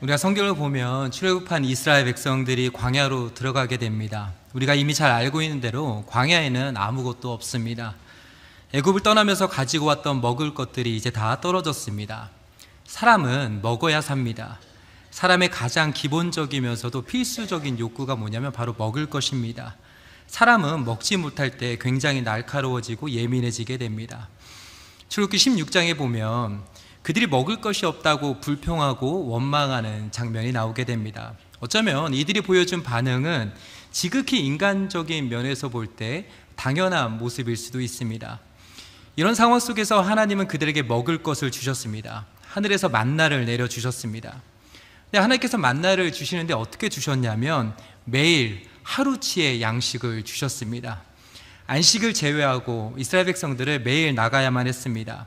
우리가 성경을 보면 출애굽한 이스라엘 백성들이 광야로 들어가게 됩니다. 우리가 이미 잘 알고 있는 대로 광야에는 아무것도 없습니다. 애굽을 떠나면서 가지고 왔던 먹을 것들이 이제 다 떨어졌습니다. 사람은 먹어야 삽니다. 사람의 가장 기본적이면서도 필수적인 욕구가 뭐냐면 바로 먹을 것입니다. 사람은 먹지 못할 때 굉장히 날카로워지고 예민해지게 됩니다. 출애굽기 16장에 보면 그들이 먹을 것이 없다고 불평하고 원망하는 장면이 나오게 됩니다. 어쩌면 이들이 보여준 반응은 지극히 인간적인 면에서 볼 때 당연한 모습일 수도 있습니다. 이런 상황 속에서 하나님은 그들에게 먹을 것을 주셨습니다. 하늘에서 만나를 내려주셨습니다. 근데 하나님께서 만나를 주시는데 어떻게 주셨냐면 매일 하루치의 양식을 주셨습니다. 안식을 제외하고 이스라엘 백성들을 매일 나가야만 했습니다.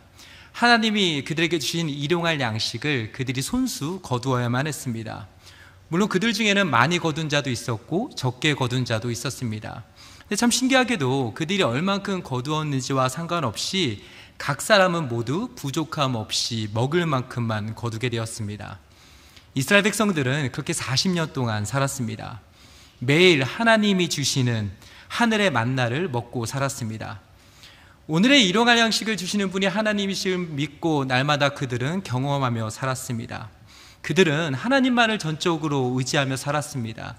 하나님이 그들에게 주신 일용할 양식을 그들이 손수 거두어야만 했습니다. 물론 그들 중에는 많이 거둔 자도 있었고 적게 거둔 자도 있었습니다. 근데 참 신기하게도 그들이 얼만큼 거두었는지와 상관없이 각 사람은 모두 부족함 없이 먹을 만큼만 거두게 되었습니다. 이스라엘 백성들은 그렇게 40년 동안 살았습니다. 매일 하나님이 주시는 하늘의 만나를 먹고 살았습니다. 오늘의 일용할 양식을 주시는 분이 하나님이심을 믿고 날마다 그들은 경험하며 살았습니다. 그들은 하나님만을 전적으로 의지하며 살았습니다.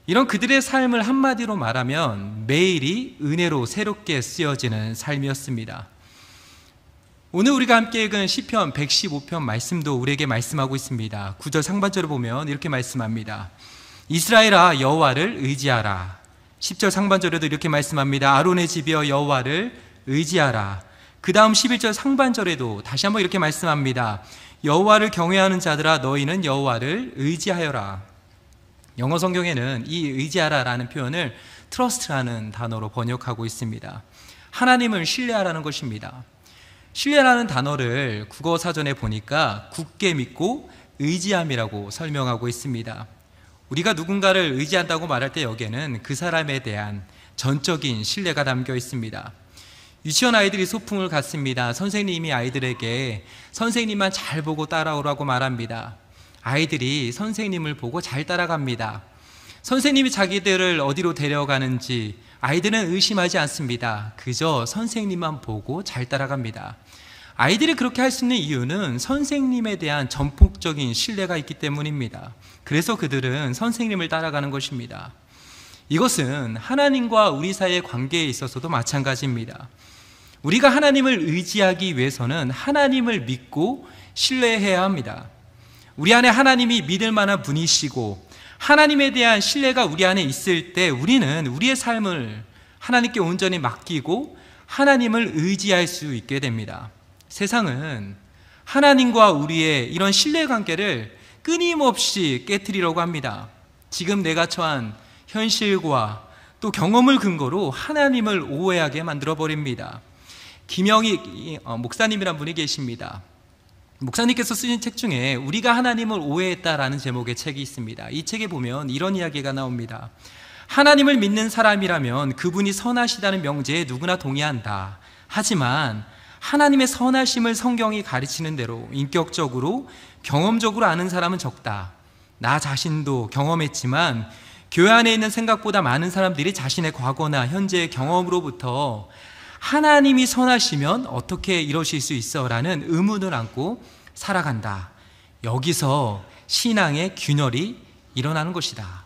이런 그들의 삶을 한마디로 말하면 매일이 은혜로 새롭게 쓰여지는 삶이었습니다. 오늘 우리가 함께 읽은 시편 115편 말씀도 우리에게 말씀하고 있습니다. 9절 상반절을 보면 이렇게 말씀합니다. 이스라엘아 여호와를 의지하라. 10절 상반절에도 이렇게 말씀합니다. 아론의 집이여 여호와를 의지하라. 그 다음 11절 상반절에도 다시 한번 이렇게 말씀합니다. 여호와를 경외하는 자들아 너희는 여호와를 의지하여라. 영어 성경에는 이 의지하라라는 표현을 trust라는 단어로 번역하고 있습니다. 하나님을 신뢰하라는 것입니다. 신뢰라는 단어를 국어 사전에 보니까 굳게 믿고 의지함이라고 설명하고 있습니다. 우리가 누군가를 의지한다고 말할 때 여기에는 그 사람에 대한 전적인 신뢰가 담겨 있습니다. 유치원 아이들이 소풍을 갔습니다. 선생님이 아이들에게 선생님만 잘 보고 따라오라고 말합니다. 아이들이 선생님을 보고 잘 따라갑니다. 선생님이 자기들을 어디로 데려가는지 아이들은 의심하지 않습니다. 그저 선생님만 보고 잘 따라갑니다. 아이들이 그렇게 할 수 있는 이유는 선생님에 대한 전폭적인 신뢰가 있기 때문입니다. 그래서 그들은 선생님을 따라가는 것입니다. 이것은 하나님과 우리 사이의 관계에 있어서도 마찬가지입니다. 우리가 하나님을 의지하기 위해서는 하나님을 믿고 신뢰해야 합니다. 우리 안에 하나님이 믿을 만한 분이시고 하나님에 대한 신뢰가 우리 안에 있을 때 우리는 우리의 삶을 하나님께 온전히 맡기고 하나님을 의지할 수 있게 됩니다. 세상은 하나님과 우리의 이런 신뢰관계를 끊임없이 깨트리려고 합니다. 지금 내가 처한 현실과 또 경험을 근거로 하나님을 오해하게 만들어버립니다. 김영희 목사님이란 분이 계십니다. 목사님께서 쓰신 책 중에 우리가 하나님을 오해했다라는 제목의 책이 있습니다. 이 책에 보면 이런 이야기가 나옵니다. 하나님을 믿는 사람이라면 그분이 선하시다는 명제에 누구나 동의한다. 하지만 하나님의 선하심을 성경이 가르치는 대로 인격적으로 경험적으로 아는 사람은 적다. 나 자신도 경험했지만 교회 안에 있는 생각보다 많은 사람들이 자신의 과거나 현재의 경험으로부터 하나님이 선하시면 어떻게 이러실 수 있어? 라는 의문을 안고 살아간다. 여기서 신앙의 균열이 일어나는 것이다.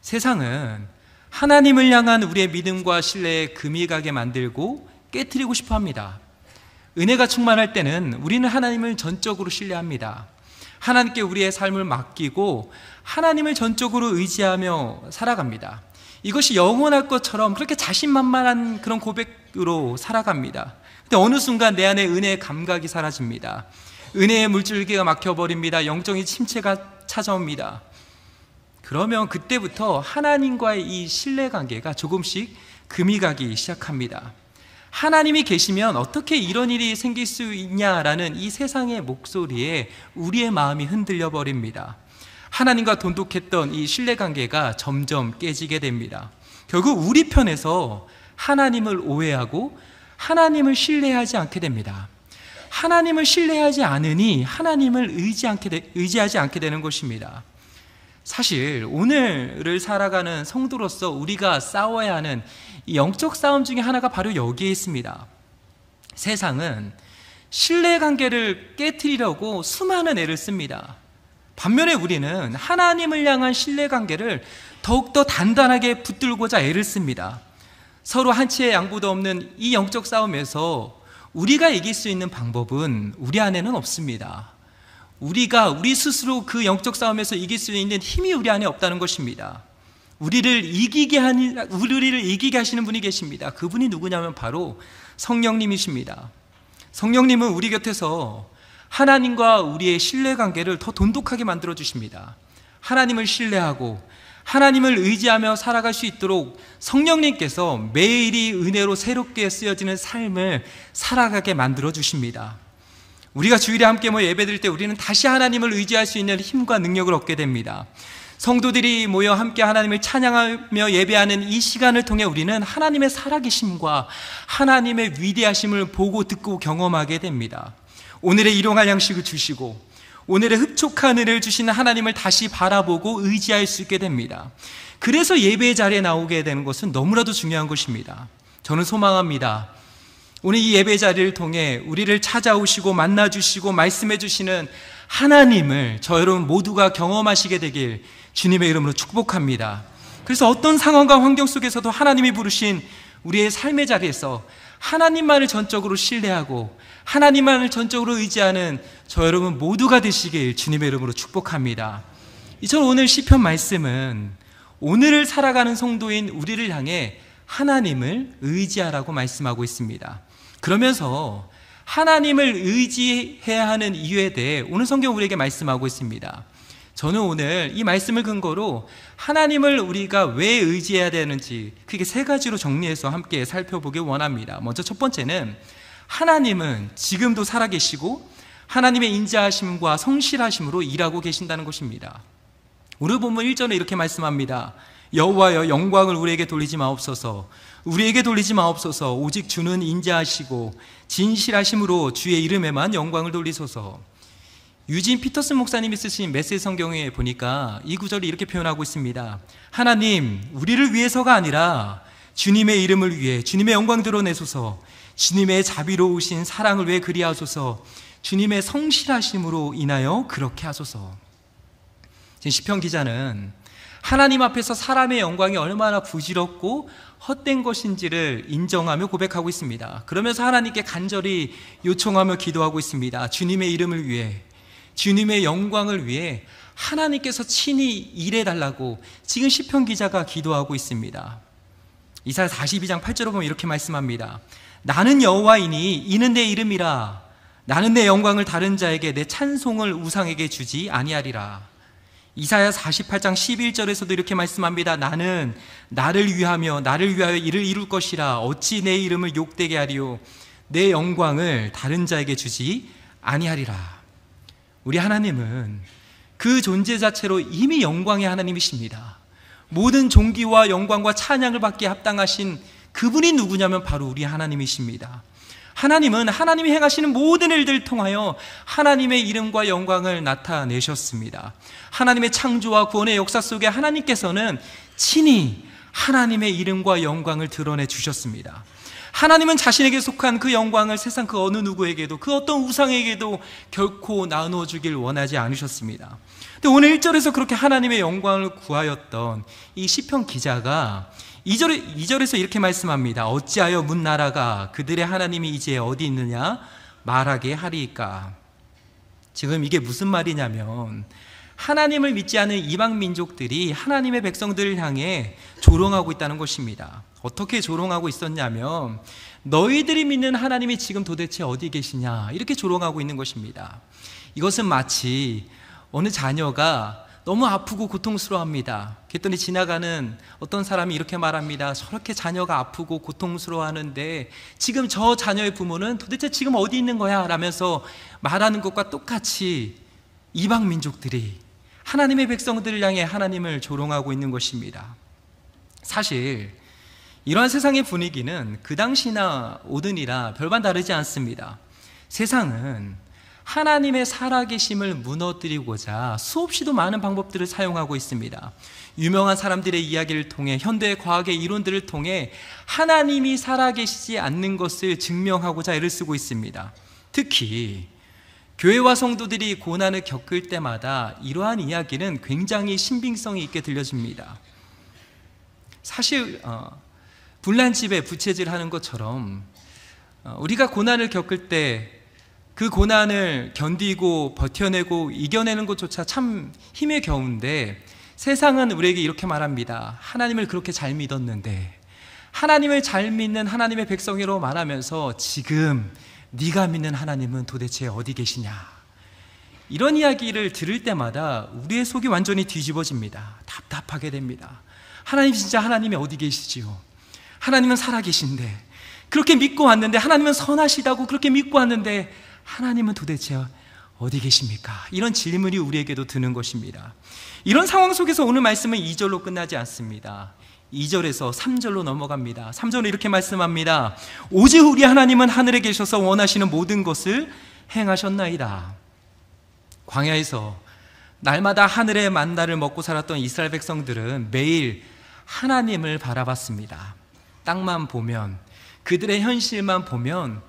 세상은 하나님을 향한 우리의 믿음과 신뢰에 금이 가게 만들고 깨트리고 싶어 합니다. 은혜가 충만할 때는 우리는 하나님을 전적으로 신뢰합니다. 하나님께 우리의 삶을 맡기고 하나님을 전적으로 의지하며 살아갑니다. 이것이 영원할 것처럼 그렇게 자신만만한 그런 고백으로 살아갑니다. 근데 어느 순간 내 안에 은혜의 감각이 사라집니다. 은혜의 물줄기가 막혀버립니다. 영적인 침체가 찾아옵니다. 그러면 그때부터 하나님과의 이 신뢰관계가 조금씩 금이 가기 시작합니다. 하나님이 계시면 어떻게 이런 일이 생길 수 있냐라는 이 세상의 목소리에 우리의 마음이 흔들려 버립니다. 하나님과 돈독했던 이 신뢰관계가 점점 깨지게 됩니다. 결국 우리 편에서 하나님을 오해하고 하나님을 신뢰하지 않게 됩니다. 하나님을 신뢰하지 않으니 하나님을 의지하지 않게 되는 것입니다. 사실 오늘을 살아가는 성도로서 우리가 싸워야 하는 이 영적 싸움 중에 하나가 바로 여기에 있습니다. 세상은 신뢰관계를 깨트리려고 수많은 애를 씁니다. 반면에 우리는 하나님을 향한 신뢰관계를 더욱더 단단하게 붙들고자 애를 씁니다. 서로 한치의 양보도 없는 이 영적 싸움에서 우리가 이길 수 있는 방법은 우리 안에는 없습니다. 우리 스스로 그 영적 싸움에서 이길 수 있는 힘이 우리 안에 없다는 것입니다. 우리를 이기게 하시는 분이 계십니다. 그분이 누구냐면 바로 성령님이십니다. 성령님은 우리 곁에서 하나님과 우리의 신뢰관계를 더 돈독하게 만들어 주십니다. 하나님을 신뢰하고 하나님을 의지하며 살아갈 수 있도록 성령님께서 매일이 은혜로 새롭게 쓰여지는 삶을 살아가게 만들어 주십니다. 우리가 주일에 함께 모여 예배드릴 때 우리는 다시 하나님을 의지할 수 있는 힘과 능력을 얻게 됩니다. 성도들이 모여 함께 하나님을 찬양하며 예배하는 이 시간을 통해 우리는 하나님의 살아계심과 하나님의 위대하심을 보고 듣고 경험하게 됩니다. 오늘의 일용할 양식을 주시고 오늘의 흡족한 은혜를 주시는 하나님을 다시 바라보고 의지할 수 있게 됩니다. 그래서 예배의 자리에 나오게 되는 것은 너무나도 중요한 것입니다. 저는 소망합니다. 오늘 이 예배 자리를 통해 우리를 찾아오시고 만나주시고 말씀해 주시는 하나님을 저 여러분 모두가 경험하시게 되길 주님의 이름으로 축복합니다. 그래서 어떤 상황과 환경 속에서도 하나님이 부르신 우리의 삶의 자리에서 하나님만을 전적으로 신뢰하고 하나님만을 전적으로 의지하는 저 여러분 모두가 되시길 주님의 이름으로 축복합니다. 이처럼 오늘 시편 말씀은 오늘을 살아가는 성도인 우리를 향해 하나님을 의지하라고 말씀하고 있습니다. 그러면서 하나님을 의지해야 하는 이유에 대해 오늘 성경 우리에게 말씀하고 있습니다. 저는 오늘 이 말씀을 근거로 하나님을 우리가 왜 의지해야 되는지 크게 세 가지로 정리해서 함께 살펴보길 원합니다. 먼저 첫 번째는 하나님은 지금도 살아계시고 하나님의 인자하심과 성실하심으로 일하고 계신다는 것입니다. 오늘 본문 1절에 이렇게 말씀합니다. 여호와여 영광을 우리에게 돌리지 마옵소서. 우리에게 돌리지 마옵소서. 오직 주는 인자하시고 진실하심으로 주의 이름에만 영광을 돌리소서. 유진 피터슨 목사님이 쓰신 메시지 성경에 보니까 이 구절을 이렇게 표현하고 있습니다. 하나님, 우리를 위해서가 아니라 주님의 이름을 위해 주님의 영광 드러내소서. 주님의 자비로우신 사랑을 위해 그리하소서. 주님의 성실하심으로 인하여 그렇게 하소서. 지금 시편 기자는 하나님 앞에서 사람의 영광이 얼마나 부질없고 헛된 것인지를 인정하며 고백하고 있습니다. 그러면서 하나님께 간절히 요청하며 기도하고 있습니다. 주님의 이름을 위해, 주님의 영광을 위해 하나님께서 친히 일해달라고 지금 시편 기자가 기도하고 있습니다. 이사야 42장 8절을 보면 이렇게 말씀합니다. 나는 여호와이니 이는 내 이름이라. 나는 내 영광을 다른 자에게 내 찬송을 우상에게 주지 아니하리라. 이사야 48장 11절에서도 이렇게 말씀합니다. 나는 나를 위하며 나를 위하여 일을 이룰 것이라. 어찌 내 이름을 욕되게 하리요. 내 영광을 다른 자에게 주지 아니하리라. 우리 하나님은 그 존재 자체로 이미 영광의 하나님이십니다. 모든 존귀와 영광과 찬양을 받기에 합당하신 그분이 누구냐면 바로 우리 하나님이십니다. 하나님은 하나님이 행하시는 모든 일들을 통하여 하나님의 이름과 영광을 나타내셨습니다. 하나님의 창조와 구원의 역사 속에 하나님께서는 친히 하나님의 이름과 영광을 드러내 주셨습니다. 하나님은 자신에게 속한 그 영광을 세상 그 어느 누구에게도 그 어떤 우상에게도 결코 나누어 주길 원하지 않으셨습니다. 근데 오늘 1절에서 그렇게 하나님의 영광을 구하였던 이 시편 기자가 2절에서 이렇게 말씀합니다. 어찌하여 문 나라가 그들의 하나님이 이제 어디 있느냐 말하게 하리이까. 지금 이게 무슨 말이냐면 하나님을 믿지 않은 이방 민족들이 하나님의 백성들을 향해 조롱하고 있다는 것입니다. 어떻게 조롱하고 있었냐면 너희들이 믿는 하나님이 지금 도대체 어디 계시냐 이렇게 조롱하고 있는 것입니다. 이것은 마치 어느 자녀가 너무 아프고 고통스러워합니다. 그랬더니 지나가는 어떤 사람이 이렇게 말합니다. 저렇게 자녀가 아프고 고통스러워하는데 지금 저 자녀의 부모는 도대체 지금 어디 있는 거야? 라면서 말하는 것과 똑같이 이방 민족들이 하나님의 백성들을 향해 하나님을 조롱하고 있는 것입니다. 사실 이러한 세상의 분위기는 그 당시나 오늘이나 별반 다르지 않습니다. 세상은 하나님의 살아계심을 무너뜨리고자 수없이도 많은 방법들을 사용하고 있습니다. 유명한 사람들의 이야기를 통해, 현대 과학의 이론들을 통해 하나님이 살아계시지 않는 것을 증명하고자 애를 쓰고 있습니다. 특히 교회와 성도들이 고난을 겪을 때마다 이러한 이야기는 굉장히 신빙성이 있게 들려집니다. 사실 불난집에 부채질하는 것처럼 우리가 고난을 겪을 때 그 고난을 견디고 버텨내고 이겨내는 것조차 참 힘에 겨운데, 세상은 우리에게 이렇게 말합니다. 하나님을 그렇게 잘 믿었는데, 하나님을 잘 믿는 하나님의 백성이라고 말하면서 지금 네가 믿는 하나님은 도대체 어디 계시냐, 이런 이야기를 들을 때마다 우리의 속이 완전히 뒤집어집니다. 답답하게 됩니다. 하나님, 진짜 하나님이 어디 계시지요? 하나님은 살아계신데, 그렇게 믿고 왔는데, 하나님은 선하시다고 그렇게 믿고 왔는데 하나님은 도대체 어디 계십니까? 이런 질문이 우리에게도 드는 것입니다. 이런 상황 속에서 오늘 말씀은 2절로 끝나지 않습니다. 2절에서 3절로 넘어갑니다. 3절은 이렇게 말씀합니다. 오직 우리 하나님은 하늘에 계셔서 원하시는 모든 것을 행하셨나이다. 광야에서 날마다 하늘의 만나를 먹고 살았던 이스라엘 백성들은 매일 하나님을 바라봤습니다. 땅만 보면, 그들의 현실만 보면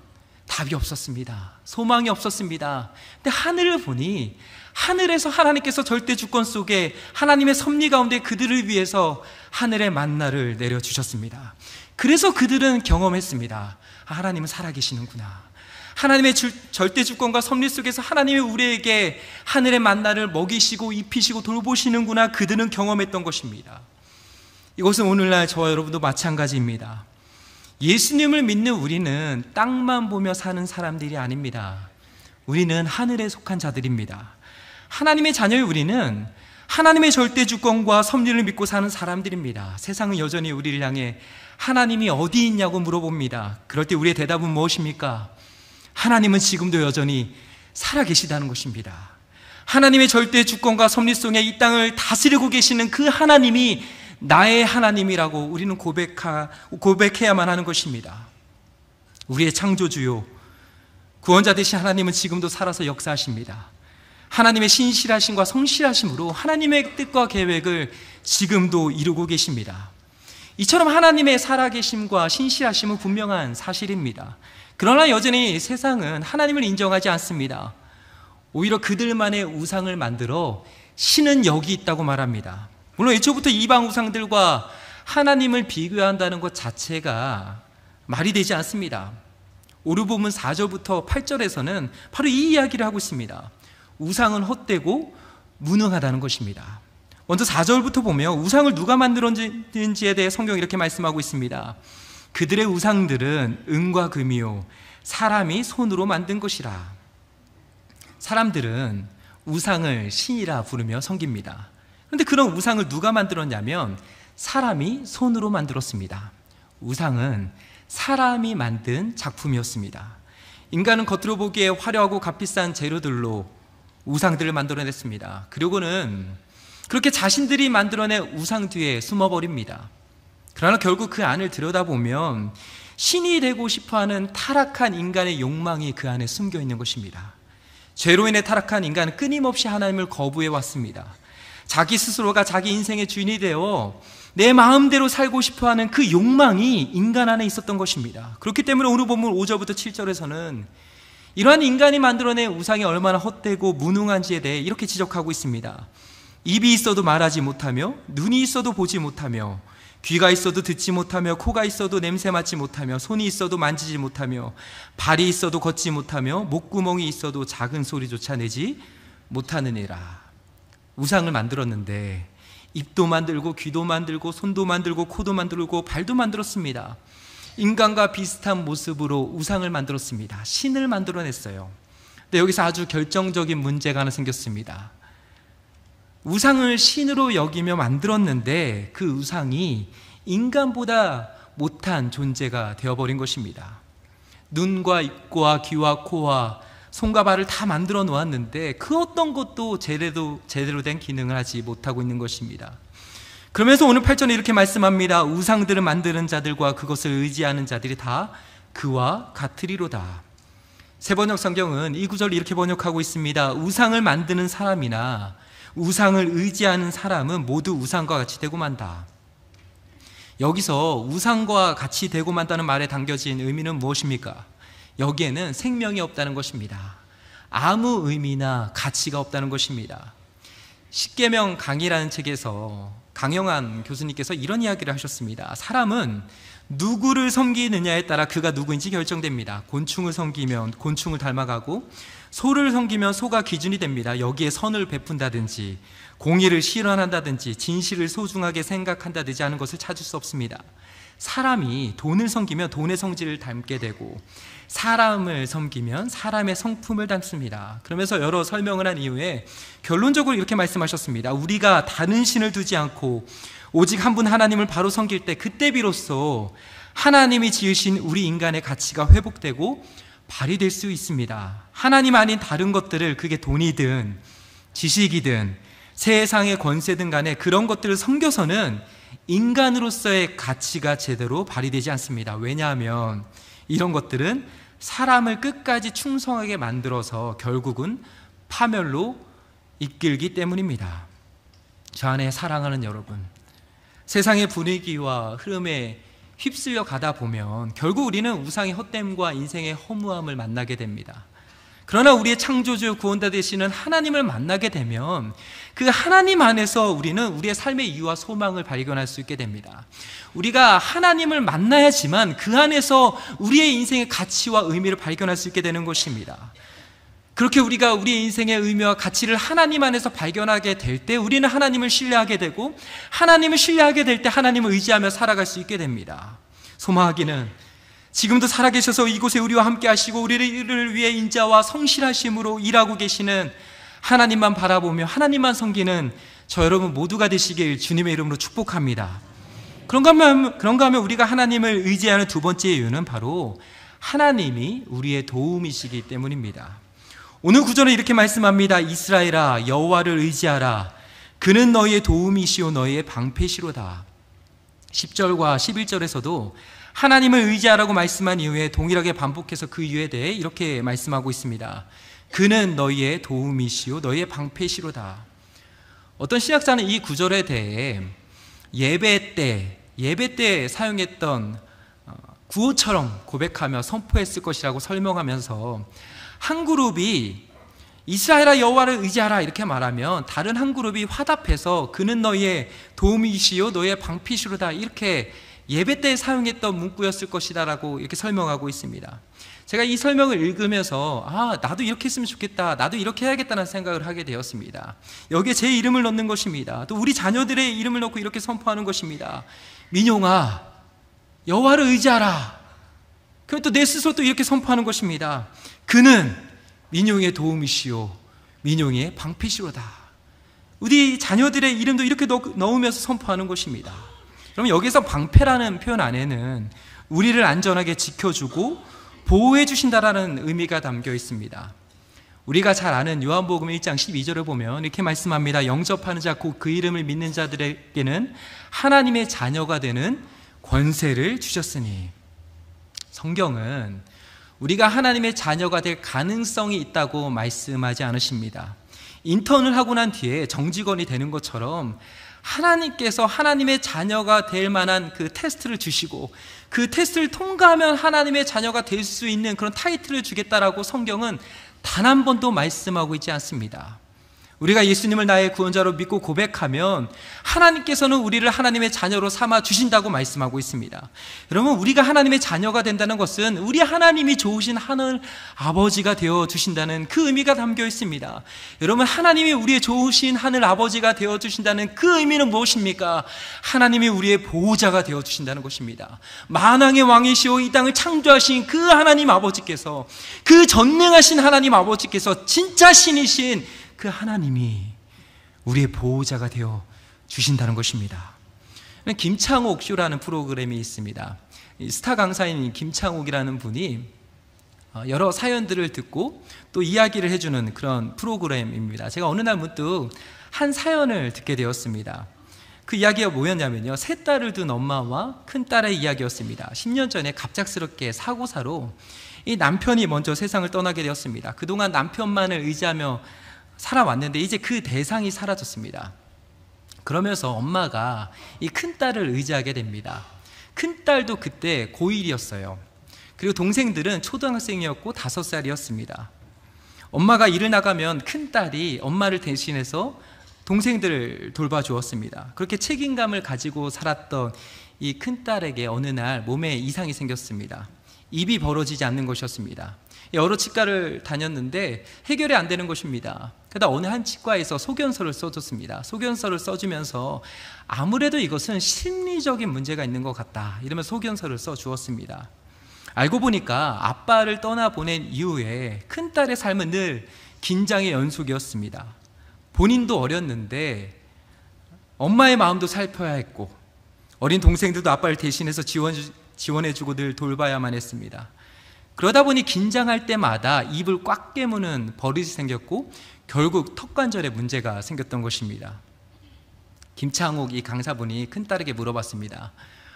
답이 없었습니다. 소망이 없었습니다. 근데 하늘을 보니 하늘에서 하나님께서 절대 주권 속에 하나님의 섭리 가운데 그들을 위해서 하늘의 만나를 내려주셨습니다. 그래서 그들은 경험했습니다. 하나님은 살아계시는구나. 하나님의 절대 주권과 섭리 속에서 하나님이 우리에게 하늘의 만나를 먹이시고 입히시고 돌보시는구나, 그들은 경험했던 것입니다. 이것은 오늘날 저와 여러분도 마찬가지입니다. 예수님을 믿는 우리는 땅만 보며 사는 사람들이 아닙니다. 우리는 하늘에 속한 자들입니다. 하나님의 자녀의 우리는 하나님의 절대 주권과 섭리를 믿고 사는 사람들입니다. 세상은 여전히 우리를 향해 하나님이 어디 있냐고 물어봅니다. 그럴 때 우리의 대답은 무엇입니까? 하나님은 지금도 여전히 살아계시다는 것입니다. 하나님의 절대 주권과 섭리 속에 이 땅을 다스리고 계시는 그 하나님이 나의 하나님이라고 우리는 고백해야만 하는 것입니다. 우리의 창조주요 구원자 되신 하나님은 지금도 살아서 역사하십니다. 하나님의 신실하심과 성실하심으로 하나님의 뜻과 계획을 지금도 이루고 계십니다. 이처럼 하나님의 살아계심과 신실하심은 분명한 사실입니다. 그러나 여전히 세상은 하나님을 인정하지 않습니다. 오히려 그들만의 우상을 만들어 신은 여기 있다고 말합니다. 물론 애초부터 이방 우상들과 하나님을 비교한다는 것 자체가 말이 되지 않습니다. 오르본문 4절부터 8절에서는 바로 이 이야기를 하고 있습니다. 우상은 헛되고 무능하다는 것입니다. 먼저 4절부터 보면 우상을 누가 만들었는지에 대해 성경이 이렇게 말씀하고 있습니다. 그들의 우상들은 은과 금이요 사람이 손으로 만든 것이라. 사람들은 우상을 신이라 부르며 섬깁니다. 그런데 그런 우상을 누가 만들었냐면 사람이 손으로 만들었습니다. 우상은 사람이 만든 작품이었습니다. 인간은 겉으로 보기에 화려하고 값비싼 재료들로 우상들을 만들어냈습니다. 그리고는 그렇게 자신들이 만들어낸 우상 뒤에 숨어버립니다. 그러나 결국 그 안을 들여다보면 신이 되고 싶어하는 타락한 인간의 욕망이 그 안에 숨겨있는 것입니다. 죄로 인해 타락한 인간은 끊임없이 하나님을 거부해왔습니다. 자기 스스로가 자기 인생의 주인이 되어 내 마음대로 살고 싶어하는 그 욕망이 인간 안에 있었던 것입니다. 그렇기 때문에 오늘 본문 5절부터 7절에서는 이러한 인간이 만들어낸 우상이 얼마나 헛되고 무능한지에 대해 이렇게 지적하고 있습니다. 입이 있어도 말하지 못하며, 눈이 있어도 보지 못하며, 귀가 있어도 듣지 못하며, 코가 있어도 냄새 맡지 못하며, 손이 있어도 만지지 못하며, 발이 있어도 걷지 못하며, 목구멍이 있어도 작은 소리조차 내지 못하느니라. 우상을 만들었는데 입도 만들고 귀도 만들고 손도 만들고 코도 만들고 발도 만들었습니다. 인간과 비슷한 모습으로 우상을 만들었습니다. 신을 만들어냈어요. 근데 여기서 아주 결정적인 문제가 하나 생겼습니다. 우상을 신으로 여기며 만들었는데 그 우상이 인간보다 못한 존재가 되어버린 것입니다. 눈과 입과 귀와 코와 손과 발을 다 만들어 놓았는데 그 어떤 것도 제대로 된 기능을 하지 못하고 있는 것입니다. 그러면서 오늘 8절에 이렇게 말씀합니다. 우상들을 만드는 자들과 그것을 의지하는 자들이 다 그와 같으리로다. 새번역 성경은 이 구절을 이렇게 번역하고 있습니다. 우상을 만드는 사람이나 우상을 의지하는 사람은 모두 우상과 같이 되고 만다. 여기서 우상과 같이 되고 만다는 말에 담겨진 의미는 무엇입니까? 여기에는 생명이 없다는 것입니다. 아무 의미나 가치가 없다는 것입니다. 십계명 강의라는 책에서 강영한 교수님께서 이런 이야기를 하셨습니다. 사람은 누구를 섬기느냐에 따라 그가 누구인지 결정됩니다. 곤충을 섬기면 곤충을 닮아가고 소를 섬기면 소가 기준이 됩니다. 여기에 선을 베푼다든지 공의를 실현한다든지 진실을 소중하게 생각한다든지 하는 것을 찾을 수 없습니다. 사람이 돈을 섬기면 돈의 성질을 닮게 되고 사람을 섬기면 사람의 성품을 닮습니다. 그러면서 여러 설명을 한 이후에 결론적으로 이렇게 말씀하셨습니다. 우리가 다른 신을 두지 않고 오직 한 분 하나님을 바로 섬길 때 그때 비로소 하나님이 지으신 우리 인간의 가치가 회복되고 발휘될 수 있습니다. 하나님 아닌 다른 것들을, 그게 돈이든 지식이든 세상의 권세든 간에 그런 것들을 섬겨서는 인간으로서의 가치가 제대로 발휘되지 않습니다. 왜냐하면 이런 것들은 사람을 끝까지 충성하게 만들어서 결국은 파멸로 이끌기 때문입니다. 저 안에 사랑하는 여러분, 세상의 분위기와 흐름에 휩쓸려 가다 보면 결국 우리는 우상의 헛됨과 인생의 허무함을 만나게 됩니다. 그러나 우리의 창조주 구원자 되시는 하나님을 만나게 되면 그 하나님 안에서 우리는 우리의 삶의 이유와 소망을 발견할 수 있게 됩니다. 우리가 하나님을 만나야지만 그 안에서 우리의 인생의 가치와 의미를 발견할 수 있게 되는 것입니다. 그렇게 우리가 우리의 인생의 의미와 가치를 하나님 안에서 발견하게 될 때 우리는 하나님을 신뢰하게 되고, 하나님을 신뢰하게 될 때 하나님을 의지하며 살아갈 수 있게 됩니다. 소망하기는 지금도 살아계셔서 이곳에 우리와 함께 하시고 우리를 위해 인자와 성실하심으로 일하고 계시는 하나님만 바라보며 하나님만 섬기는 저 여러분 모두가 되시길 주님의 이름으로 축복합니다. 그런가 하면 우리가 하나님을 의지하는 두 번째 이유는 바로 하나님이 우리의 도움이시기 때문입니다. 오늘 구절은 이렇게 말씀합니다. 이스라엘아, 여호와를 의지하라. 그는 너희의 도움이시오 너희의 방패시로다. 10절과 11절에서도 하나님을 의지하라고 말씀한 이후에 동일하게 반복해서 그 이유에 대해 이렇게 말씀하고 있습니다. 그는 너희의 도움이시오 너희의 방패시로다. 어떤 신학자는 이 구절에 대해 예배 때 사용했던 구호처럼 고백하며 선포했을 것이라고 설명하면서 한 그룹이 이스라엘아 여호와를 의지하라 이렇게 말하면 다른 한 그룹이 화답해서 그는 너희의 도움이시오 너희의 방패시로다 이렇게 예배 때 사용했던 문구였을 것이다 라고 이렇게 설명하고 있습니다. 제가 이 설명을 읽으면서 나도 이렇게 했으면 좋겠다, 나도 이렇게 해야겠다는 생각을 하게 되었습니다. 여기에 제 이름을 넣는 것입니다. 또 우리 자녀들의 이름을 넣고 이렇게 선포하는 것입니다. 민용아 여호와를 의지하라. 그럼 또 내 스스로 또 이렇게 선포하는 것입니다. 그는 민용의 도움이시오 민용의 방패시로다. 우리 자녀들의 이름도 이렇게 넣으면서 선포하는 것입니다. 그러면 여기서 방패라는 표현 안에는 우리를 안전하게 지켜주고 보호해 주신다라는 의미가 담겨 있습니다. 우리가 잘 아는 요한복음 1장 12절을 보면 이렇게 말씀합니다. 영접하는 자 곧 그 이름을 믿는 자들에게는 하나님의 자녀가 되는 권세를 주셨으니. 성경은 우리가 하나님의 자녀가 될 가능성이 있다고 말씀하지 않으십니다. 인턴을 하고 난 뒤에 정직원이 되는 것처럼 하나님께서 하나님의 자녀가 될 만한 그 테스트를 주시고 그 테스트를 통과하면 하나님의 자녀가 될 수 있는 그런 타이틀을 주겠다라고 성경은 단 한 번도 말씀하고 있지 않습니다. 우리가 예수님을 나의 구원자로 믿고 고백하면 하나님께서는 우리를 하나님의 자녀로 삼아 주신다고 말씀하고 있습니다. 여러분, 우리가 하나님의 자녀가 된다는 것은 우리 하나님이 좋으신 하늘 아버지가 되어 주신다는 그 의미가 담겨 있습니다. 여러분, 하나님이 우리의 좋으신 하늘 아버지가 되어 주신다는 그 의미는 무엇입니까? 하나님이 우리의 보호자가 되어 주신다는 것입니다. 만왕의 왕이시오 이 땅을 창조하신 그 하나님 아버지께서, 그 전능하신 하나님 아버지께서 진짜 신이신 그 하나님이 우리의 보호자가 되어 주신다는 것입니다. 김창옥 쇼라는 프로그램이 있습니다. 스타 강사인 김창옥이라는 분이 여러 사연들을 듣고 또 이야기를 해주는 그런 프로그램입니다. 제가 어느 날 문득 한 사연을 듣게 되었습니다. 그 이야기가 뭐였냐면요, 세 딸을 둔 엄마와 큰 딸의 이야기였습니다. 10년 전에 갑작스럽게 사고사로 이 남편이 먼저 세상을 떠나게 되었습니다. 그동안 남편만을 의지하며 살아왔는데 이제 그 대상이 사라졌습니다. 그러면서 엄마가 이 큰딸을 의지하게 됩니다. 큰딸도 그때 고1이었어요. 그리고 동생들은 초등학생이었고 5살이었습니다. 엄마가 일을 나가면 큰딸이 엄마를 대신해서 동생들을 돌봐주었습니다. 그렇게 책임감을 가지고 살았던 이 큰딸에게 어느 날 몸에 이상이 생겼습니다. 입이 벌어지지 않는 것이었습니다. 여러 치과를 다녔는데 해결이 안 되는 것입니다. 그러다 어느 한 치과에서 소견서를 써줬습니다. 소견서를 써주면서 아무래도 이것은 심리적인 문제가 있는 것 같다 이러면 소견서를 써주었습니다. 알고 보니까 아빠를 떠나보낸 이후에 큰딸의 삶은 늘 긴장의 연속이었습니다. 본인도 어렸는데 엄마의 마음도 살펴야 했고 어린 동생들도 아빠를 대신해서 지원해주고 늘 돌봐야만 했습니다. 그러다 보니 긴장할 때마다 입을 꽉 깨무는 버릇이 생겼고 결국 턱관절에 문제가 생겼던 것입니다. 김창옥 이 강사분이 큰딸에게 물어봤습니다.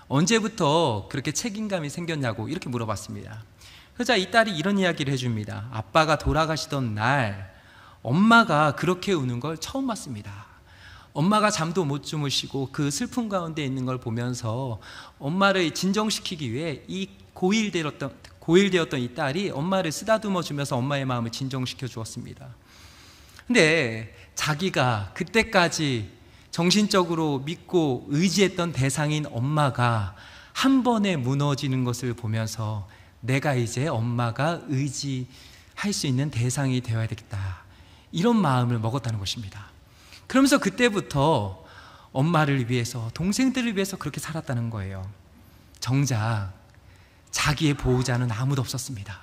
언제부터 그렇게 책임감이 생겼냐고 이렇게 물어봤습니다. 그러자 이 딸이 이런 이야기를 해줍니다. 아빠가 돌아가시던 날 엄마가 그렇게 우는 걸 처음 봤습니다. 엄마가 잠도 못 주무시고 그 슬픔 가운데 있는 걸 보면서 엄마를 진정시키기 위해 이 고일되었던 이 딸이 엄마를 쓰다듬어 주면서 엄마의 마음을 진정시켜 주었습니다. 근데 자기가 그때까지 정신적으로 믿고 의지했던 대상인 엄마가 한 번에 무너지는 것을 보면서 내가 이제 엄마가 의지할 수 있는 대상이 되어야 되겠다 이런 마음을 먹었다는 것입니다. 그러면서 그때부터 엄마를 위해서 동생들을 위해서 그렇게 살았다는 거예요. 정작 자기의 보호자는 아무도 없었습니다.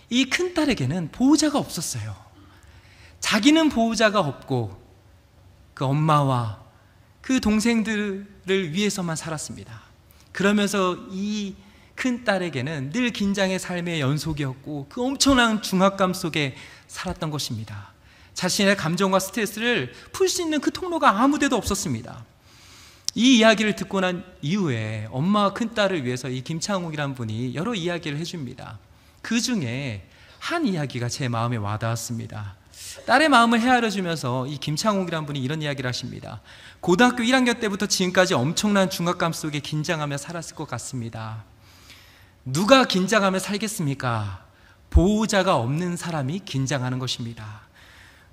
이 큰딸에게는 보호자가 없었어요. 자기는 보호자가 없고 그 엄마와 그 동생들을 위해서만 살았습니다. 그러면서 이 큰딸에게는 늘 긴장의 삶의 연속이었고 그 엄청난 중압감 속에 살았던 것입니다. 자신의 감정과 스트레스를 풀 수 있는 그 통로가 아무 데도 없었습니다. 이 이야기를 듣고 난 이후에 엄마와 큰딸을 위해서 이 김창욱이라는 분이 여러 이야기를 해줍니다. 그 중에 한 이야기가 제 마음에 와닿았습니다. 딸의 마음을 헤아려주면서 이 김창욱이라는 분이 이런 이야기를 하십니다. 고등학교 1학년 때부터 지금까지 엄청난 중압감 속에 긴장하며 살았을 것 같습니다. 누가 긴장하며 살겠습니까? 보호자가 없는 사람이 긴장하는 것입니다.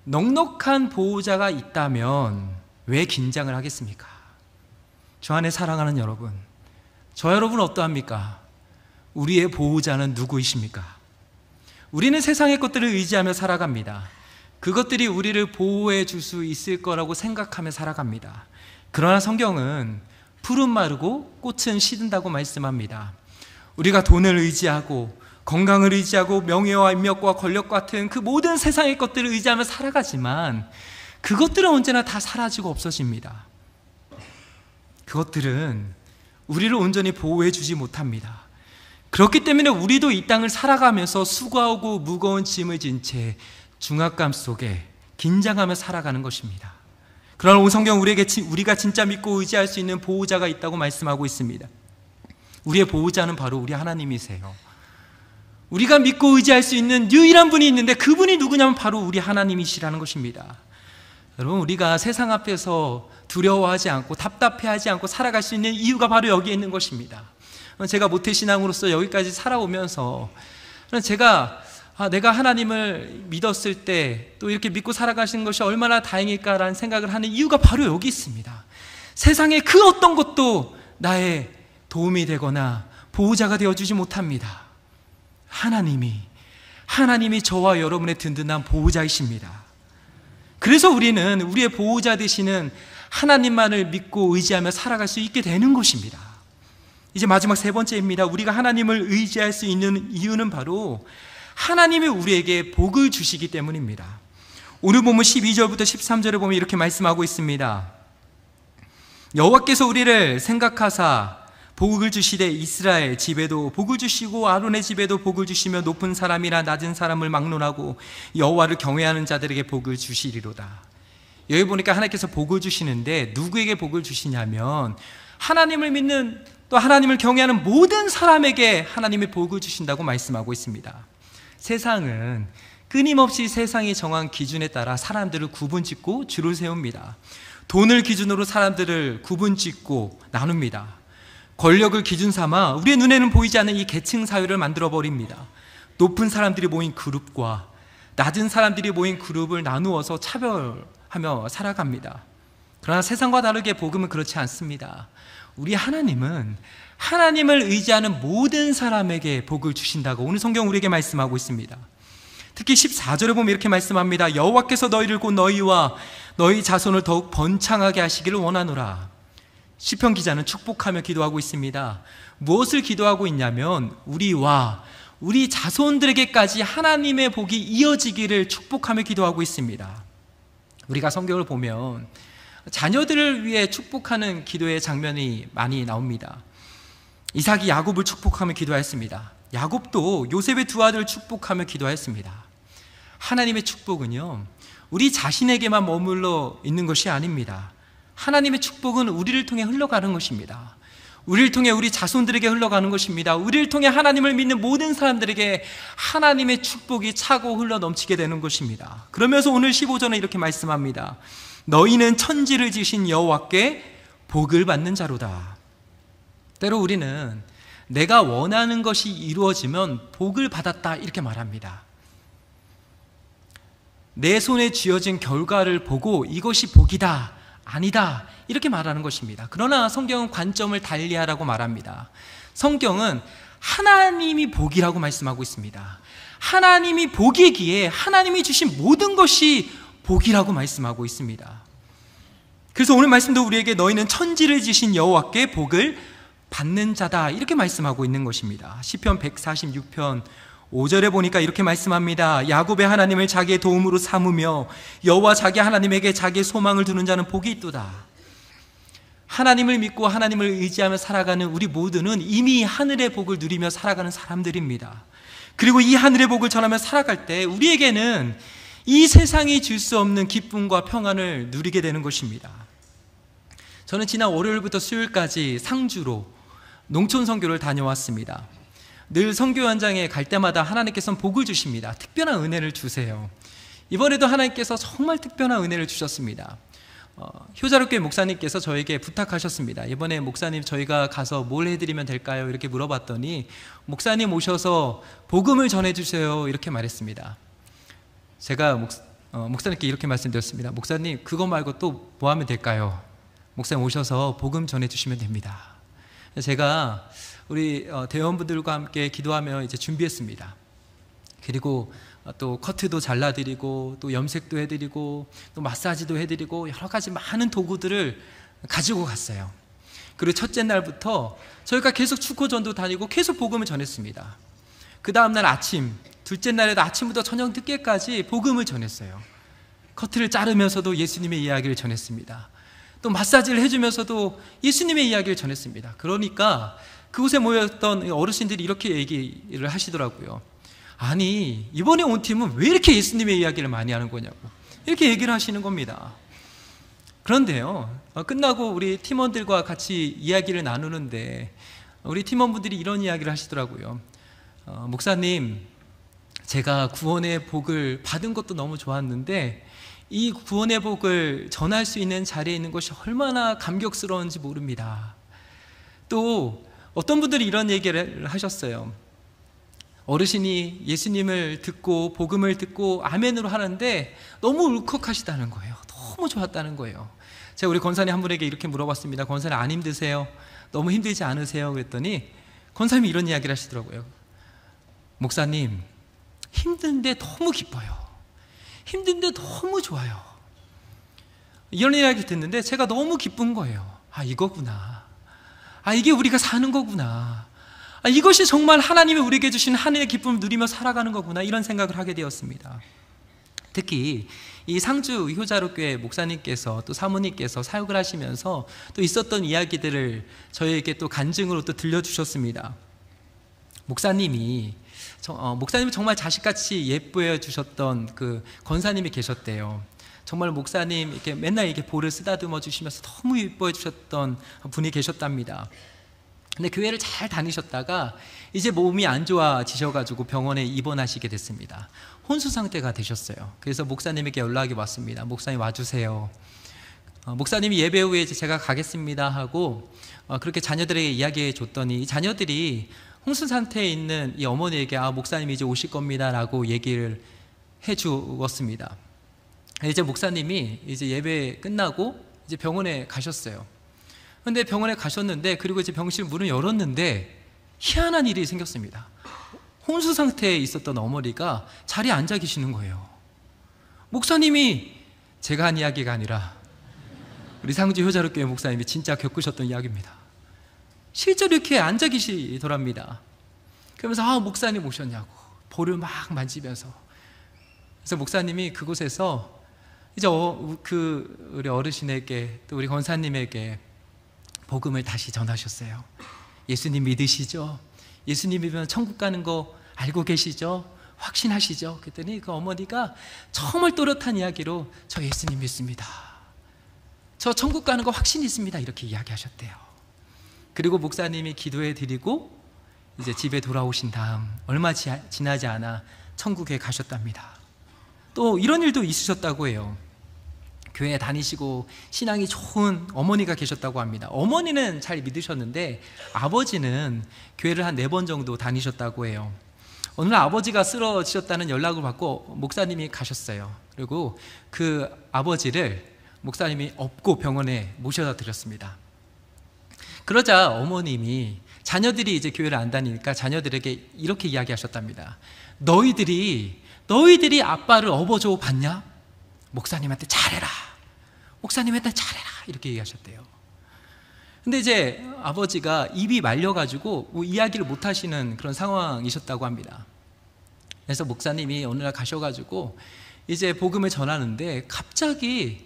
넉넉한 보호자가 있다면 왜 긴장을 하겠습니까? 저 안에 사랑하는 여러분, 저 여러분 어떠합니까? 우리의 보호자는 누구이십니까? 우리는 세상의 것들을 의지하며 살아갑니다. 그것들이 우리를 보호해 줄 수 있을 거라고 생각하며 살아갑니다. 그러나 성경은 풀은 마르고 꽃은 시든다고 말씀합니다. 우리가 돈을 의지하고 건강을 의지하고 명예와 인력과 권력 같은 그 모든 세상의 것들을 의지하며 살아가지만 그것들은 언제나 다 사라지고 없어집니다. 그것들은 우리를 온전히 보호해 주지 못합니다. 그렇기 때문에 우리도 이 땅을 살아가면서 수고하고 무거운 짐을 진 채 중압감 속에 긴장하며 살아가는 것입니다. 그러나 오늘 성경 우리가 진짜 믿고 의지할 수 있는 보호자가 있다고 말씀하고 있습니다. 우리의 보호자는 바로 우리 하나님이세요. 우리가 믿고 의지할 수 있는 유일한 분이 있는데 그분이 누구냐면 바로 우리 하나님이시라는 것입니다. 여러분, 우리가 세상 앞에서 두려워하지 않고 답답해하지 않고 살아갈 수 있는 이유가 바로 여기에 있는 것입니다. 제가 모태신앙으로서 여기까지 살아오면서 내가 하나님을 믿었을 때 또 이렇게 믿고 살아가시는 것이 얼마나 다행일까라는 생각을 하는 이유가 바로 여기 있습니다. 세상의 그 어떤 것도 나의 도움이 되거나 보호자가 되어주지 못합니다. 하나님이 저와 여러분의 든든한 보호자이십니다. 그래서 우리는 우리의 보호자 되시는 하나님만을 믿고 의지하며 살아갈 수 있게 되는 것입니다. 이제 마지막 세 번째입니다. 우리가 하나님을 의지할 수 있는 이유는 바로 하나님이 우리에게 복을 주시기 때문입니다. 오늘 보면 12절부터 13절에 보면 이렇게 말씀하고 있습니다. 여호와께서 우리를 생각하사 복을 주시되 이스라엘 집에도 복을 주시고 아론의 집에도 복을 주시며 높은 사람이나 낮은 사람을 막론하고 여호와를 경외하는 자들에게 복을 주시리로다. 여기 보니까 하나님께서 복을 주시는데 누구에게 복을 주시냐면 하나님을 믿는 또 하나님을 경외하는 모든 사람에게 하나님의 복을 주신다고 말씀하고 있습니다. 세상은 끊임없이 세상이 정한 기준에 따라 사람들을 구분짓고 줄을 세웁니다. 돈을 기준으로 사람들을 구분짓고 나눕니다. 권력을 기준 삼아 우리의 눈에는 보이지 않는 이 계층 사회를 만들어 버립니다. 높은 사람들이 모인 그룹과 낮은 사람들이 모인 그룹을 나누어서 차별하며 살아갑니다. 그러나 세상과 다르게 복음은 그렇지 않습니다. 우리 하나님은 하나님을 의지하는 모든 사람에게 복을 주신다고 오늘 성경 우리에게 말씀하고 있습니다. 특히 14절에 보면 이렇게 말씀합니다. 여호와께서 너희를 곧 너희와 너희 자손을 더욱 번창하게 하시기를 원하노라. 시편 기자는 축복하며 기도하고 있습니다. 무엇을 기도하고 있냐면 우리와 우리 자손들에게까지 하나님의 복이 이어지기를 축복하며 기도하고 있습니다. 우리가 성경을 보면 자녀들을 위해 축복하는 기도의 장면이 많이 나옵니다. 이삭이 야곱을 축복하며 기도했습니다. 야곱도 요셉의 두 아들을 축복하며 기도했습니다. 하나님의 축복은요, 우리 자신에게만 머물러 있는 것이 아닙니다. 하나님의 축복은 우리를 통해 흘러가는 것입니다. 우리를 통해 우리 자손들에게 흘러가는 것입니다. 우리를 통해 하나님을 믿는 모든 사람들에게 하나님의 축복이 차고 흘러 넘치게 되는 것입니다. 그러면서 오늘 15절은 이렇게 말씀합니다. 너희는 천지를 지으신 여호와께 복을 받는 자로다. 때로 우리는 내가 원하는 것이 이루어지면 복을 받았다 이렇게 말합니다. 내 손에 쥐어진 결과를 보고 이것이 복이다, 아니다 이렇게 말하는 것입니다. 그러나 성경은 관점을 달리하라고 말합니다. 성경은 하나님이 복이라고 말씀하고 있습니다. 하나님이 복이기에 하나님이 주신 모든 것이 복이라고 말씀하고 있습니다. 그래서 오늘 말씀도 우리에게 너희는 천지를 지신 여호와께 복을 받는 자다 이렇게 말씀하고 있는 것입니다. 시편 146편 5절에 보니까 이렇게 말씀합니다. 야곱의 하나님을 자기의 도움으로 삼으며 여호와 자기 하나님에게 자기의 소망을 두는 자는 복이 있도다. 하나님을 믿고 하나님을 의지하며 살아가는 우리 모두는 이미 하늘의 복을 누리며 살아가는 사람들입니다. 그리고 이 하늘의 복을 전하며 살아갈 때 우리에게는 이 세상이 줄 수 없는 기쁨과 평안을 누리게 되는 것입니다. 저는 지난 월요일부터 수요일까지 상주로 농촌 선교를 다녀왔습니다. 늘 선교 현장에 갈 때마다 하나님께서는 복을 주십니다. 특별한 은혜를 주세요. 이번에도 하나님께서 정말 특별한 은혜를 주셨습니다. 효자롭게 목사님께서 저에게 부탁하셨습니다. 이번에 목사님 저희가 가서 뭘 해드리면 될까요? 이렇게 물어봤더니 목사님 오셔서 복음을 전해주세요 이렇게 말했습니다. 제가 목사님께 이렇게 말씀드렸습니다. 목사님 그거 말고 또 뭐 하면 될까요? 목사님 오셔서 복음 전해주시면 됩니다. 제가 우리 대원분들과 함께 기도하며 이제 준비했습니다. 그리고 또 커트도 잘라드리고 또 염색도 해드리고 또 마사지도 해드리고 여러 가지 많은 도구들을 가지고 갔어요. 그리고 첫째 날부터 저희가 계속 축구전도 다니고 계속 복음을 전했습니다. 그 다음날 아침, 둘째 날에도 아침부터 저녁 늦게까지 복음을 전했어요. 커트를 자르면서도 예수님의 이야기를 전했습니다. 또 마사지를 해주면서도 예수님의 이야기를 전했습니다. 그러니까 그곳에 모였던 어르신들이 이렇게 얘기를 하시더라고요. 아니 이번에 온 팀은 왜 이렇게 예수님의 이야기를 많이 하는 거냐고 이렇게 얘기를 하시는 겁니다. 그런데요 끝나고 우리 팀원들과 같이 이야기를 나누는데 우리 팀원분들이 이런 이야기를 하시더라고요. 목사님 제가 구원의 복을 받은 것도 너무 좋았는데 이 구원의 복을 전할 수 있는 자리에 있는 것이 얼마나 감격스러운지 모릅니다. 또 어떤 분들이 이런 얘기를 하셨어요. 어르신이 예수님을 듣고 복음을 듣고 아멘으로 하는데 너무 울컥하시다는 거예요. 너무 좋았다는 거예요. 제가 우리 권사님 한 분에게 이렇게 물어봤습니다. 권사님 안 힘드세요? 너무 힘들지 않으세요? 그랬더니 권사님이 이런 이야기를 하시더라고요. 목사님 힘든데 너무 기뻐요. 힘든데 너무 좋아요. 이런 이야기 듣는데 제가 너무 기쁜 거예요. 아 이거구나. 아 이게 우리가 사는 거구나. 아, 이것이 정말 하나님이 우리에게 주신 하늘의 기쁨을 누리며 살아가는 거구나 이런 생각을 하게 되었습니다. 특히 이 상주 효자로교회 목사님께서 또 사모님께서 사역을 하시면서 또 있었던 이야기들을 저에게 또 간증으로 또 들려주셨습니다. 목사님이 정말 자식같이 예뻐해 주셨던 그 권사님이 계셨대요. 정말 목사님 이렇게 맨날 이렇게 볼을 쓰다듬어 주시면서 너무 예뻐해 주셨던 분이 계셨답니다. 근데 교회를 잘 다니셨다가 이제 몸이 안 좋아지셔가지고 병원에 입원하시게 됐습니다. 혼수 상태가 되셨어요. 그래서 목사님에게 연락이 왔습니다. 목사님 와주세요. 목사님이 예배 후에 제가 가겠습니다 하고 그렇게 자녀들에게 이야기해 줬더니 이 자녀들이 혼수 상태에 있는 이 어머니에게 목사님이 이제 오실 겁니다 라고 얘기를 해 주었습니다. 이제 목사님이 이제 예배 끝나고 이제 병원에 가셨어요. 근데 병원에 가셨는데, 그리고 이제 병실 문을 열었는데 희한한 일이 생겼습니다. 혼수 상태에 있었던 어머니가 자리에 앉아 계시는 거예요. 목사님이 제가 한 이야기가 아니라 우리 상주 효자로교회 목사님이 진짜 겪으셨던 이야기입니다. 실제로 이렇게 앉아 계시더랍니다. 그러면서 목사님 오셨냐고 볼을 막 만지면서, 그래서 목사님이 그곳에서 이제 우리 어르신에게 또 우리 권사님에게 복음을 다시 전하셨어요. 예수님 믿으시죠? 예수님 믿으면 천국 가는 거 알고 계시죠? 확신하시죠? 그랬더니 그 어머니가 정말 또렷한 이야기로 저 예수님 믿습니다. 저 천국 가는 거 확신 있습니다. 이렇게 이야기하셨대요. 그리고 목사님이 기도해 드리고 이제 집에 돌아오신 다음 얼마 지나지 않아 천국에 가셨답니다. 또 이런 일도 있으셨다고 해요. 교회 다니시고 신앙이 좋은 어머니가 계셨다고 합니다. 어머니는 잘 믿으셨는데 아버지는 교회를 한 4번 정도 다니셨다고 해요. 어느 날 아버지가 쓰러지셨다는 연락을 받고 목사님이 가셨어요. 그리고 그 아버지를 목사님이 업고 병원에 모셔다 드렸습니다. 그러자 어머님이 자녀들이 이제 교회를 안 다니니까 자녀들에게 이렇게 이야기하셨답니다. 너희들이 아빠를 업어줘 봤냐? 목사님한테 잘해라. 목사님한테 잘해라. 이렇게 얘기하셨대요. 근데 이제 아버지가 입이 말려가지고 이야기를 못 하시는 그런 상황이셨다고 합니다. 그래서 목사님이 어느 날 가셔가지고 이제 복음을 전하는데 갑자기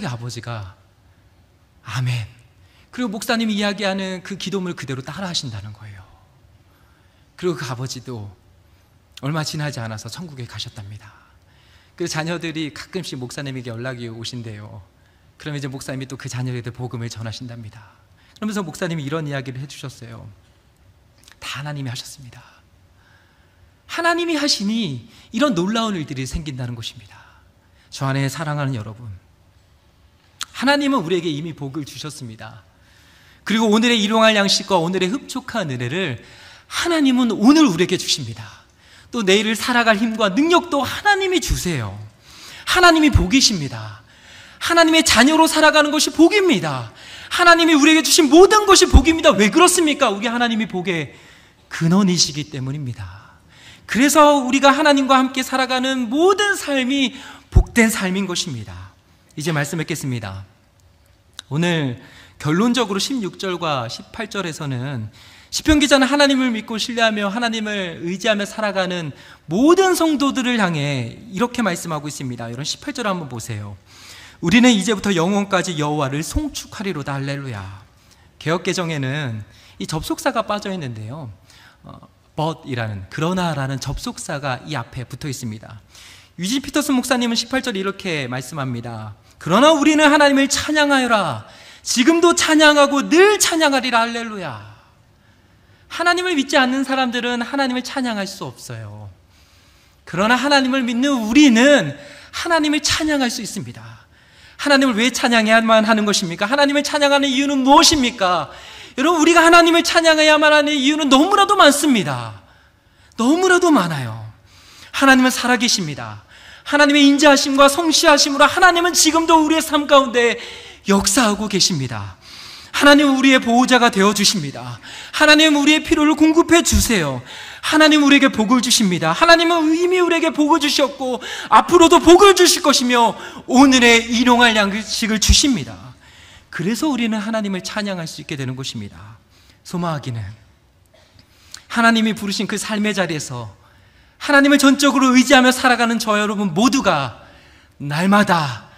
아버지가 아멘. 그리고 목사님이 이야기하는 그 기도문을 그대로 따라 하신다는 거예요. 그리고 그 아버지도 얼마 지나지 않아서 천국에 가셨답니다. 그 자녀들이 가끔씩 목사님에게 연락이 오신대요. 그러면 이제 목사님이 또 그 자녀들에게 복음을 전하신답니다. 그러면서 목사님이 이런 이야기를 해주셨어요. 다 하나님이 하셨습니다. 하나님이 하시니 이런 놀라운 일들이 생긴다는 것입니다. 저 안에 사랑하는 여러분, 하나님은 우리에게 이미 복을 주셨습니다. 그리고 오늘의 일용할 양식과 오늘의 흡족한 은혜를 하나님은 오늘 우리에게 주십니다. 또 내일을 살아갈 힘과 능력도 하나님이 주세요. 하나님이 복이십니다. 하나님의 자녀로 살아가는 것이 복입니다. 하나님이 우리에게 주신 모든 것이 복입니다. 왜 그렇습니까? 우리 하나님이 복의 근원이시기 때문입니다. 그래서 우리가 하나님과 함께 살아가는 모든 삶이 복된 삶인 것입니다. 이제 말씀 뵙겠습니다. 오늘 결론적으로 16절과 18절에서는 시편 기자는 하나님을 믿고 신뢰하며 하나님을 의지하며 살아가는 모든 성도들을 향해 이렇게 말씀하고 있습니다. 이런 18절 한번 보세요. 우리는 이제부터 영원까지 여호와를 송축하리로다. 할렐루야. 개역개정에는 이 접속사가 빠져 있는데요, but이라는, 그러나라는 접속사가 이 앞에 붙어 있습니다. 유진 피터슨 목사님은 18절에 이렇게 말씀합니다. 그러나 우리는 하나님을 찬양하여라. 지금도 찬양하고 늘 찬양하리라. 할렐루야. 하나님을 믿지 않는 사람들은 하나님을 찬양할 수 없어요. 그러나 하나님을 믿는 우리는 하나님을 찬양할 수 있습니다. 하나님을 왜 찬양해야만 하는 것입니까? 하나님을 찬양하는 이유는 무엇입니까? 여러분, 우리가 하나님을 찬양해야만 하는 이유는 너무나도 많습니다. 너무나도 많아요. 하나님은 살아계십니다. 하나님의 인자하심과 성실하심으로 하나님은 지금도 우리의 삶 가운데 역사하고 계십니다. 하나님은 우리의 보호자가 되어주십니다. 하나님은 우리의 필요를 공급해 주세요. 하나님은 우리에게 복을 주십니다. 하나님은 이미 우리에게 복을 주셨고 앞으로도 복을 주실 것이며 오늘의 일용할 양식을 주십니다. 그래서 우리는 하나님을 찬양할 수 있게 되는 것입니다. 소망하기는 하나님이 부르신 그 삶의 자리에서 하나님을 전적으로 의지하며 살아가는 저 여러분 모두가 날마다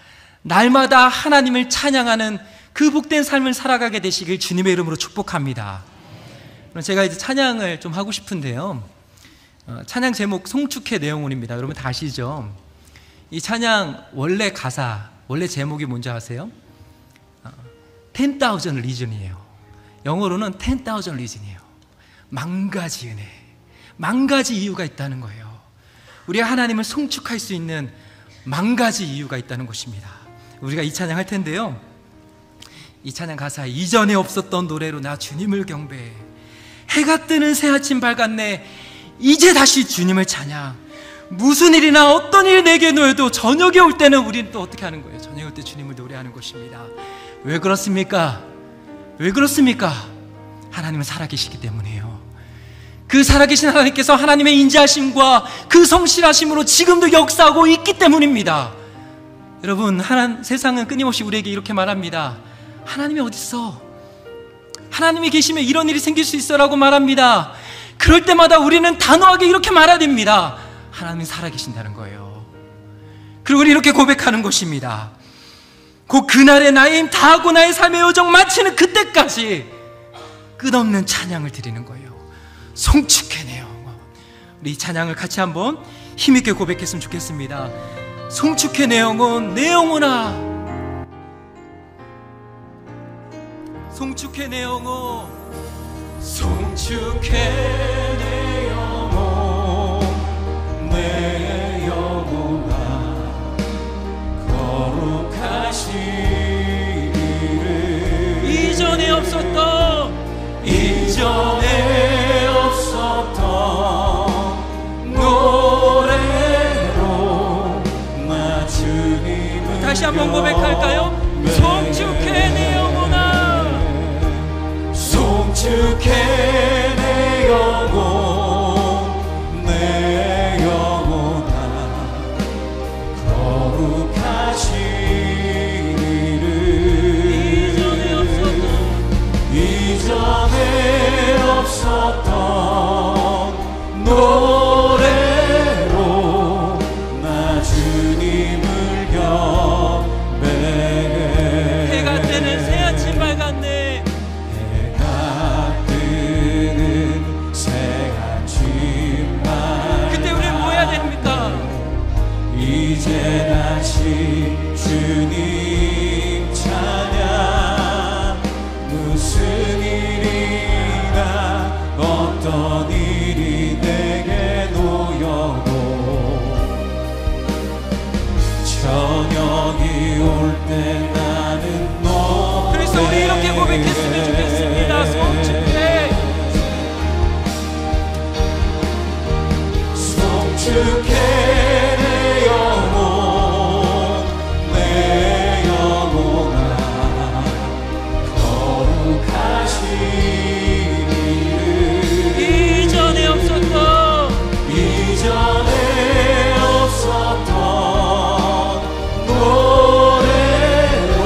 하나님을 찬양하는 그 복된 삶을 살아가게 되시길 주님의 이름으로 축복합니다. 그럼 제가 이제 찬양을 좀 하고 싶은데요, 찬양 제목 송축해 내용원입니다. 여러분 다 아시죠? 이 찬양 원래 가사, 원래 제목이 뭔지 아세요? 10,000 reason이에요. 영어로는 10,000 reason이에요. 만 가지 은혜, 만 가지 이유가 있다는 거예요. 우리가 하나님을 송축할 수 있는 만 가지 이유가 있다는 것입니다. 우리가 이 찬양 할 텐데요, 이 찬양 가사, 이전에 없었던 노래로 나 주님을 경배해, 해가 뜨는 새아침 밝았네, 이제 다시 주님을 찬양. 무슨 일이나 어떤 일이 내게 놓여도 저녁에 올 때는 우리는 또 어떻게 하는 거예요? 저녁에 올 때 주님을 노래하는 것입니다. 왜 그렇습니까? 왜 그렇습니까? 하나님은 살아계시기 때문이에요. 그 살아계신 하나님께서 하나님의 인자하심과 그 성실하심으로 지금도 역사하고 있기 때문입니다. 여러분, 세상은 끊임없이 우리에게 이렇게 말합니다. 하나님이 어디 있어? 하나님이 계시면 이런 일이 생길 수 있어라고 말합니다. 그럴 때마다 우리는 단호하게 이렇게 말해야 됩니다. 하나님이 살아계신다는 거예요. 그리고 우리 이렇게 고백하는 것입니다. 곧 그날의 나의 힘 다하고 나의 삶의 여정 마치는 그때까지 끝없는 찬양을 드리는 거예요. 송축해내요. 우리 이 찬양을 같이 한번 힘있게 고백했으면 좋겠습니다. 송축해 내 영혼, 내 영혼아, 송축해 내 영혼, 송축해 내 영혼, 내 영혼아, 거룩하신 이름. 이전에 없었던, 이전에 없었던 노래로 나 주님을 다시 한번 고백할까요? 송축해 내 영혼아, 송축해 내 영혼, 내 영혼아, 거룩하신 이름. 이전에 없었던 노래로 나 주님을 경배해. 해가 뜨는 새아침 밝았네, 해가 뜨는 새아침 밝았네. 그때 우리는 뭐 해야 됩니까? 이제 다시 주님 찬양. 무슨 일이나 어떤 일이 내게 놓여도 저녁이 올 때 나는 너. 그래서 우리 이렇게 고백했으면 좋겠습니다. 송축해, 송축해 내 영혼, 내 영혼아, 거룩하신 이름. 이전에 없었던, 이전에 없었던 노래로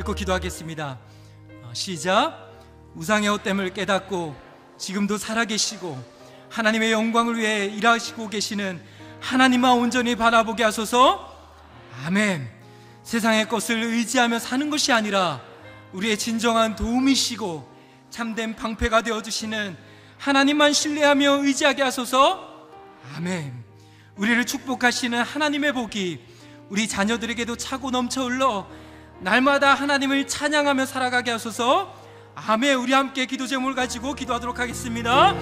읽고 기도하겠습니다. 시작. 우상의 헛됨을 깨닫고 지금도 살아계시고 하나님의 영광을 위해 일하시고 계시는 하나님만 온전히 바라보게 하소서. 아멘. 세상의 것을 의지하며 사는 것이 아니라 우리의 진정한 도움이시고 참된 방패가 되어주시는 하나님만 신뢰하며 의지하게 하소서. 아멘. 우리를 축복하시는 하나님의 복이 우리 자녀들에게도 차고 넘쳐 흘러 날마다 하나님을 찬양하며 살아가게 하소서. 아멘. 우리 함께 기도 제목을 가지고 기도하도록 하겠습니다.